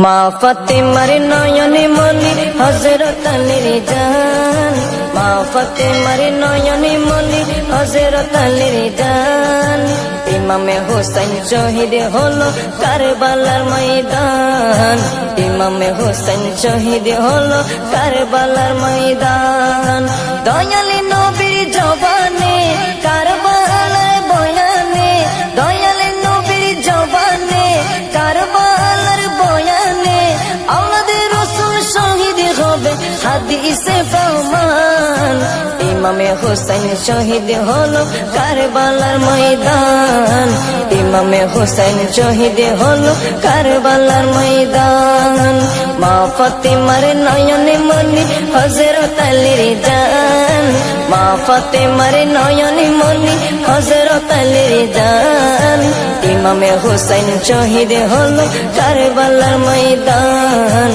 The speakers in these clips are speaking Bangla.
মা ফাতেমার নয়নে মনি হযরত আলীর জান, মা ফাতেমার নয়নে মনি হযরত আলীর জান। ইমামে হোসেন শহীদ হলো কারবালার ময়দান, ইমামে হোসেন শহীদ হলো কারবালার ময়দান। দয়ালি নবীর জবানে কারবালার বয়ানে, দয়ালি নবীর জবানে কারবালার বয়ানে, আওলাদের রাসূল শহীদ হবে হাদিসে প্রমাণ। ইমামে হোসেন শহীদ হলো কারবালার ময়দান, ইমামে হোসেন শহীদ হলো কারবালার ময়দান। মা ফাতেমার নয়নে মনি হযরত আলীর জান, মা ফাতেমার নয়নে মনি হযরত আলীর জান। ইমামে হোসেন শহীদ হলো কারবালার ময়দান,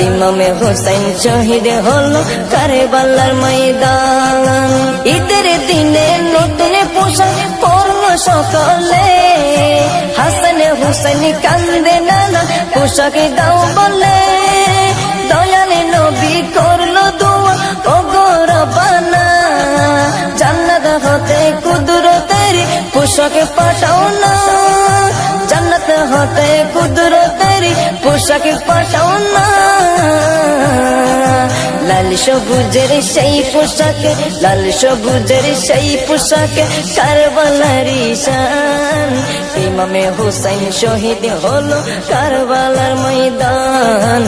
ইমামে হোসেন শহীদ হলো কারবালার ময়দান। ঈদের দিনে নতুন পোশাক পরলো সকলে, হাসান হুসেন কান্দে নানা পোশাক দাও বলে। দয়ালে নবী করলো দোয়া ও গো রব্বানা, জান্নাত হতে কুদরতের পোশাক পাঠাও না, জান্নাত হতে কুদরতের পোশাক পাঠাও না। লাল সবুজের সেই পোশাকে, লাল সবুজের সেই পোশাকে কারবালারি শান। ইমামে হোসেন শহীদ হলো কারবালার ময়দান,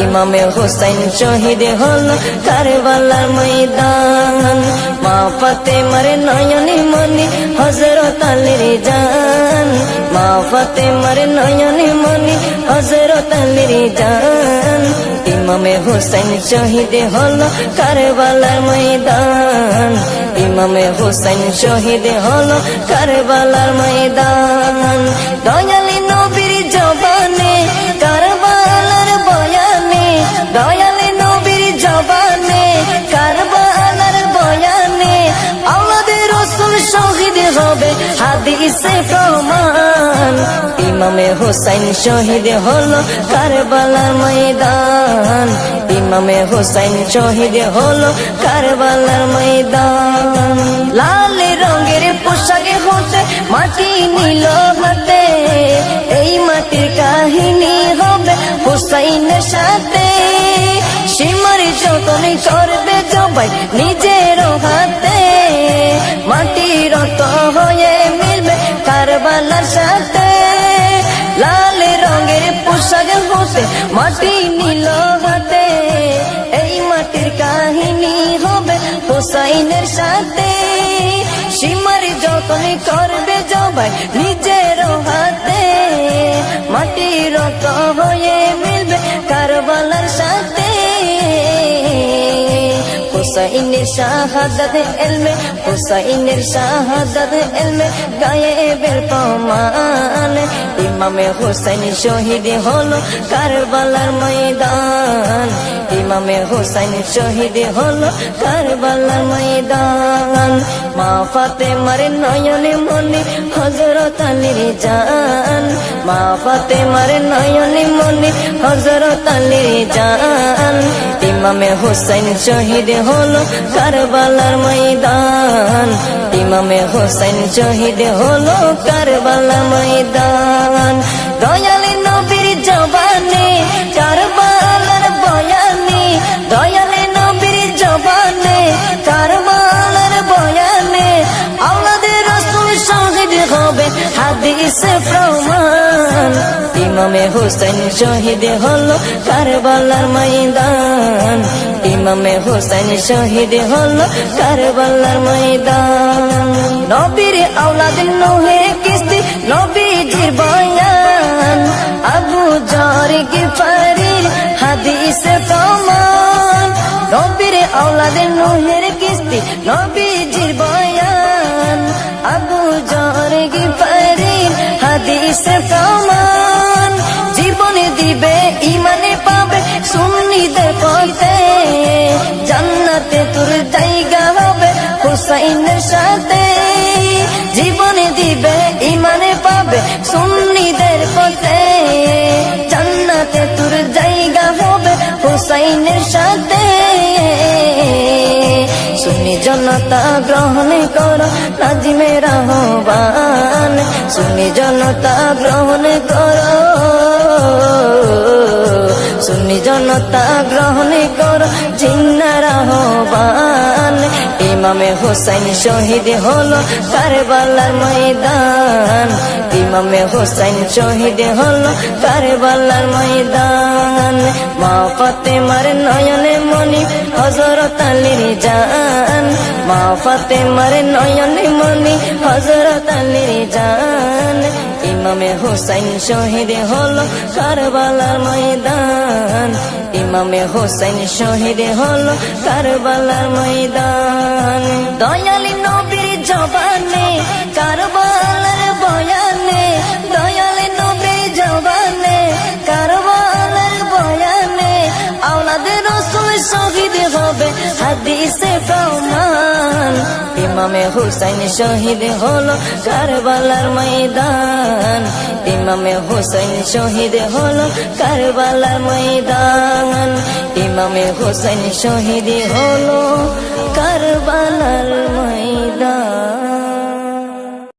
ইমামে হোসেন শহীদ হলো কারবালার ময়দান। মা ফাতেমার নয়নে মনি হযরত আলীর জান, মা ফাতেমার নয়নে মনি হযরত আলীর জান। ইমামে হোসেন শহীদ হলো কারবালার ময়দান, ইমামে হোসেন শহীদ হলো কারবালার ময়দান। দয়ালি নবীর জবানে কারবালার বয়ানে, দয়ালি নবীর জবানে কারবালার বয়ানে, আওলাদের রাসূল শহীদ হবে হাদিসে প্রমাণ। ইমামে হোসেন শহীদ হলো কারবালার ময়দান, ইমামে হোসেন শহীদ হলো কারবালার ময়দান। লাল রঙের পোশাকে হতে মাটি নিল হাতে, এই মাটির কাহিনী হবে হুসাইনের সাথে। সীমার যতন করবে জবাই নিজের হাতে, মাটির রত হয়ে মিলবে কারবালার সাথে। লাল রঙের পোশাক হতে মাটি নিল হাতে, এই মাটির কাহিনী হবে হুসাইনের সাথে। সীমার যতন করবে জবাই নিজের হাতে, মাটির রত হয়ে মিলবে কারবালার সাথে। হুসাইনের শাহাদাত ইলমে, হুসাইনের শাহাদাত ইলমে গায়েবের প্রমাণ। ইমামে হোসেন শহীদ হলো কারবালার ময়দান, ইমামে হোসেন শহীদ হলো কারবালার ময়দান। মা ফাতেমার নয়নে মনি হযরত আলীর জান, মা ফাতেমার নয়নে মনি হযরত আলীর জান। ইমামে হোসেন শহীদ হলো কারবালার ময়দান, ইমামে হোসেন শহীদ হলো কারবালার ময়দান। দয়ালি নবীর জবানে কারবালার বয়ানে, দয়ালি নবীর জবানে কারবালার বয়ানে, আওলাদের রাসূল শহীদ হবে হাদিসে প্রমাণ। ইমামে হোসেন শহীদ হলো কারবালার ময়দান, ইমামে হোসেন শহীদ হলো কারবালার ময়দান। নবীর আওলাদ নূহে কিস্তি নবীজির বয়ান, আবু যর গিফারির হাদিসে প্রমাণ। নবীর আওলাদ নূহের কিস্তি নবীজির বয়ান, আবু যর গিফারির হাদিসে প্রমাণ। জীবনে দিবে ইমানে পাবে সুন্নিদের পথে, জান্নাতে তোর জায়গা হবে হুসাইনের সাথে। জীবনে দিবে ইমানে পাবে সুন্নিদের পথে, জান্নাতে তোর গ্রহণ করো নাজিমের আহ্বান সুন্নি জনতা গ্রহণ করো সুন্নি জনতা গ্রহণ করো জিন্নার আহ্বান ইমামে হুসাইন শহীদ হলো কারবালার ময়দান ইমামে হুসাইন শহীদ হলো কারবালার ময়দান মা ফাতেমার নয়নে মনি হযরত আলীর জান মা ফাতেমার নয়নে মনি হযরত আলীর জান ইমামে হুসাইন শহীদ হলো কারবালার ময়দান ইমামে হুসাইন শহীদ হলো কারবালার ময়দান দয়ালি নবীর জবানে কারবালার বয়ানে দয়ালি নবীর জবানে কারবালার বয়ানে আওলাদ রাসূল শহীদ হবে হাদিসে প্রমাণ ইমামে হুসাইন শহীদ হলো কারবালার ময়দান ইমামে হুসাইন শহীদ হলো কারবালার ময়দান ইমামে হুসাইন শহীদ হলো কারবালার ময়দান।